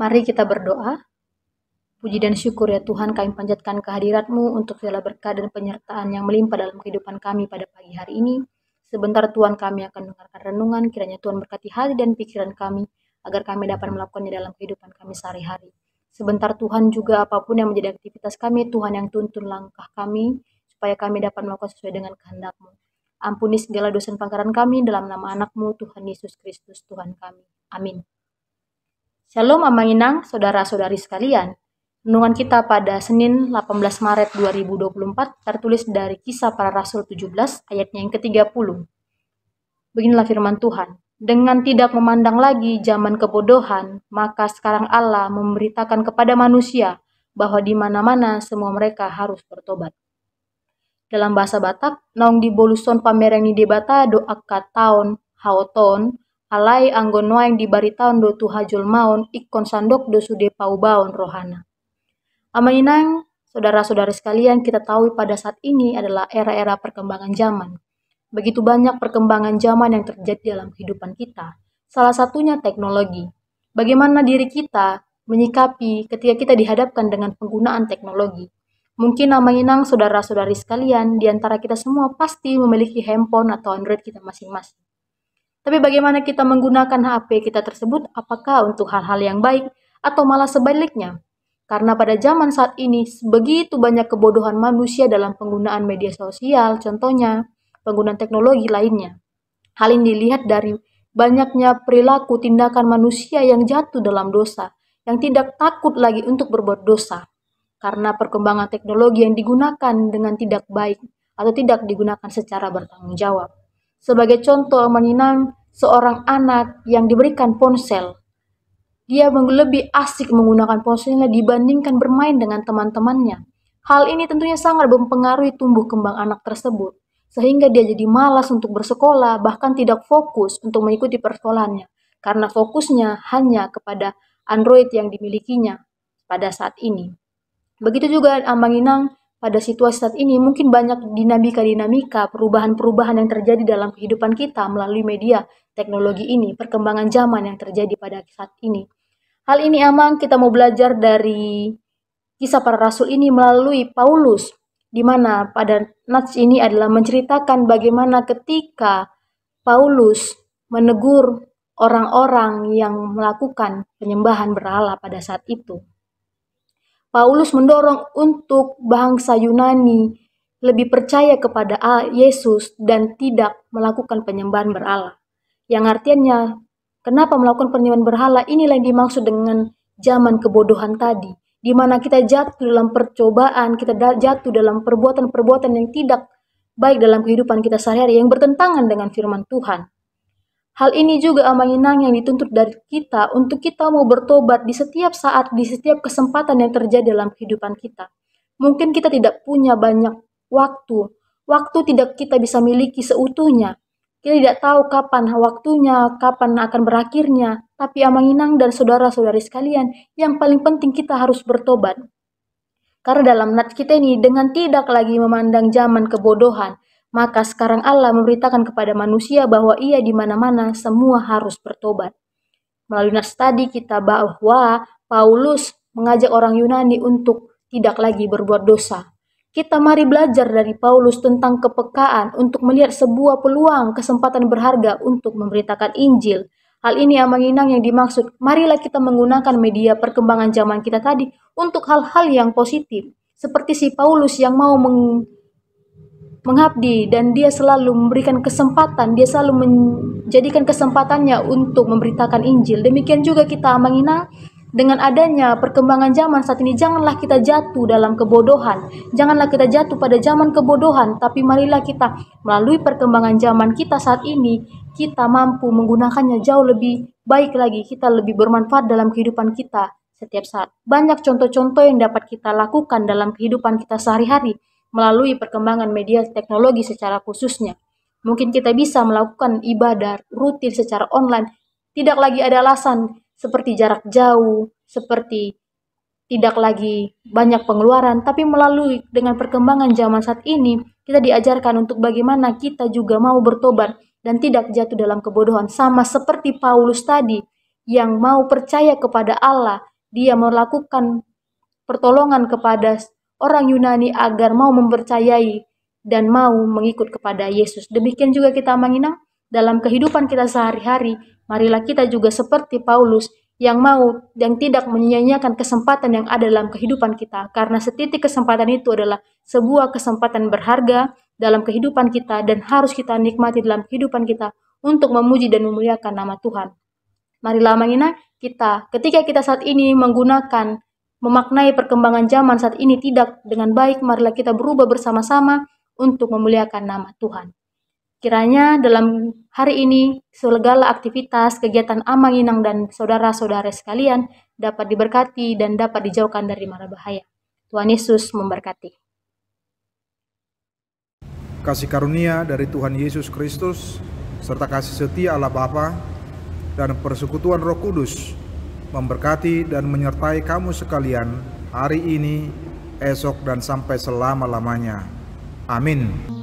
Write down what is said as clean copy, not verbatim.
Mari kita berdoa. Puji dan syukur ya Tuhan, kami panjatkan kehadirat-Mu untuk segala berkat dan penyertaan yang melimpah dalam kehidupan kami pada pagi hari ini. Sebentar Tuhan, kami akan mendengarkan renungan, kiranya Tuhan berkati hati dan pikiran kami, agar kami dapat melakukannya dalam kehidupan kami sehari-hari. Sebentar Tuhan, juga apapun yang menjadi aktivitas kami, Tuhan yang tuntun langkah kami, supaya kami dapat melakukan sesuai dengan kehendak-Mu. Ampuni segala dosa dan pelanggaran kami dalam nama anak-Mu, Tuhan Yesus Kristus, Tuhan kami. Amin. Shalom Amang Inang, saudara-saudari sekalian. Renungan kita pada Senin 18 Maret 2024 tertulis dari Kisah Para Rasul 17 ayatnya yang ke-30. Beginilah firman Tuhan. Dengan tidak memandang lagi zaman kebodohan, maka sekarang Allah memberitakan kepada manusia bahwa di mana-mana semua mereka harus bertobat. Dalam bahasa Batak, naung di boluson pamerang ni debata doa taon haoton, alai anggon noang di baritaon do tuhajul maon ikon sandok do sude paubaon rohana. Amang Inang, saudara-saudari sekalian, kita tahu pada saat ini adalah era-era perkembangan zaman. Begitu banyak perkembangan zaman yang terjadi dalam kehidupan kita. Salah satunya teknologi. Bagaimana diri kita menyikapi ketika kita dihadapkan dengan penggunaan teknologi. Mungkin Amang Inang, saudara-saudari sekalian, di antara kita semua pasti memiliki handphone atau Android kita masing-masing. Tapi bagaimana kita menggunakan HP kita tersebut? Apakah untuk hal-hal yang baik atau malah sebaliknya? Karena pada zaman saat ini, begitu banyak kebodohan manusia dalam penggunaan media sosial, contohnya penggunaan teknologi lainnya. Hal ini dilihat dari banyaknya perilaku tindakan manusia yang jatuh dalam dosa, yang tidak takut lagi untuk berbuat dosa. Karena perkembangan teknologi yang digunakan dengan tidak baik atau tidak digunakan secara bertanggung jawab. Sebagai contoh, menginang seorang anak yang diberikan ponsel, dia lebih asik menggunakan ponselnya dibandingkan bermain dengan teman-temannya. Hal ini tentunya sangat mempengaruhi tumbuh kembang anak tersebut, sehingga dia jadi malas untuk bersekolah, bahkan tidak fokus untuk mengikuti persekolahannya, karena fokusnya hanya kepada Android yang dimilikinya pada saat ini. Begitu juga Amang Inang, pada situasi saat ini mungkin banyak dinamika-dinamika, perubahan-perubahan yang terjadi dalam kehidupan kita melalui media teknologi ini, perkembangan zaman yang terjadi pada saat ini. Hal ini Amang kita mau belajar dari Kisah Para Rasul ini melalui Paulus, di mana pada nats ini adalah menceritakan bagaimana ketika Paulus menegur orang-orang yang melakukan penyembahan berhala pada saat itu. Paulus mendorong untuk bangsa Yunani lebih percaya kepada Yesus dan tidak melakukan penyembahan berhala. Yang artinya, kenapa melakukan penyembahan berhala? Inilah yang dimaksud dengan zaman kebodohan tadi, di mana kita jatuh dalam percobaan, kita jatuh dalam perbuatan-perbuatan yang tidak baik dalam kehidupan kita sehari-hari, yang bertentangan dengan firman Tuhan. Hal ini juga Amang Inang yang dituntut dari kita untuk kita mau bertobat di setiap saat, di setiap kesempatan yang terjadi dalam kehidupan kita. Mungkin kita tidak punya banyak waktu tidak kita bisa miliki seutuhnya. Kita tidak tahu kapan waktunya, kapan akan berakhirnya. Tapi Amang Inang dan saudara-saudari sekalian, yang paling penting kita harus bertobat. Karena dalam nats kita ini, dengan tidak lagi memandang zaman kebodohan, maka sekarang Allah memberitakan kepada manusia bahwa ia di mana-mana semua harus bertobat. Melalui nats tadi kita bahwa Paulus mengajak orang Yunani untuk tidak lagi berbuat dosa. Kita mari belajar dari Paulus tentang kepekaan untuk melihat sebuah peluang, kesempatan berharga untuk memberitakan Injil. Hal ini Amang Inang yang dimaksud, marilah kita menggunakan media perkembangan zaman kita tadi untuk hal-hal yang positif. Seperti si Paulus yang mau mengabdi dan dia selalu memberikan kesempatan, dia selalu menjadikan kesempatannya untuk memberitakan Injil. Demikian juga kita Amang Inang, dengan adanya perkembangan zaman saat ini, janganlah kita jatuh dalam kebodohan. Janganlah kita jatuh pada zaman kebodohan, tapi marilah kita melalui perkembangan zaman kita saat ini, kita mampu menggunakannya jauh lebih baik lagi, kita lebih bermanfaat dalam kehidupan kita setiap saat. Banyak contoh-contoh yang dapat kita lakukan dalam kehidupan kita sehari-hari melalui perkembangan media teknologi secara khususnya. Mungkin kita bisa melakukan ibadah rutin secara online. Tidak lagi ada alasan seperti jarak jauh, seperti tidak lagi banyak pengeluaran, tapi melalui dengan perkembangan zaman saat ini, kita diajarkan untuk bagaimana kita juga mau bertobat dan tidak jatuh dalam kebodohan. Sama seperti Paulus tadi, yang mau percaya kepada Allah, dia melakukan pertolongan kepada orang Yunani agar mau mempercayai dan mau mengikut kepada Yesus. Demikian juga kita menginang dalam kehidupan kita sehari-hari, marilah kita juga seperti Paulus yang mau dan tidak menyia-nyiakan kesempatan yang ada dalam kehidupan kita, karena setitik kesempatan itu adalah sebuah kesempatan berharga dalam kehidupan kita dan harus kita nikmati dalam kehidupan kita untuk memuji dan memuliakan nama Tuhan. Marilah mengingat kita ketika kita saat ini memaknai perkembangan zaman saat ini tidak dengan baik, marilah kita berubah bersama-sama untuk memuliakan nama Tuhan. Kiranya dalam hari ini segala aktivitas, kegiatan Amang Inang dan saudara-saudara sekalian dapat diberkati dan dapat dijauhkan dari mara bahaya. Tuhan Yesus memberkati. Kasih karunia dari Tuhan Yesus Kristus serta kasih setia Allah Bapa dan persekutuan Roh Kudus memberkati dan menyertai kamu sekalian hari ini, esok, dan sampai selama-lamanya. Amin.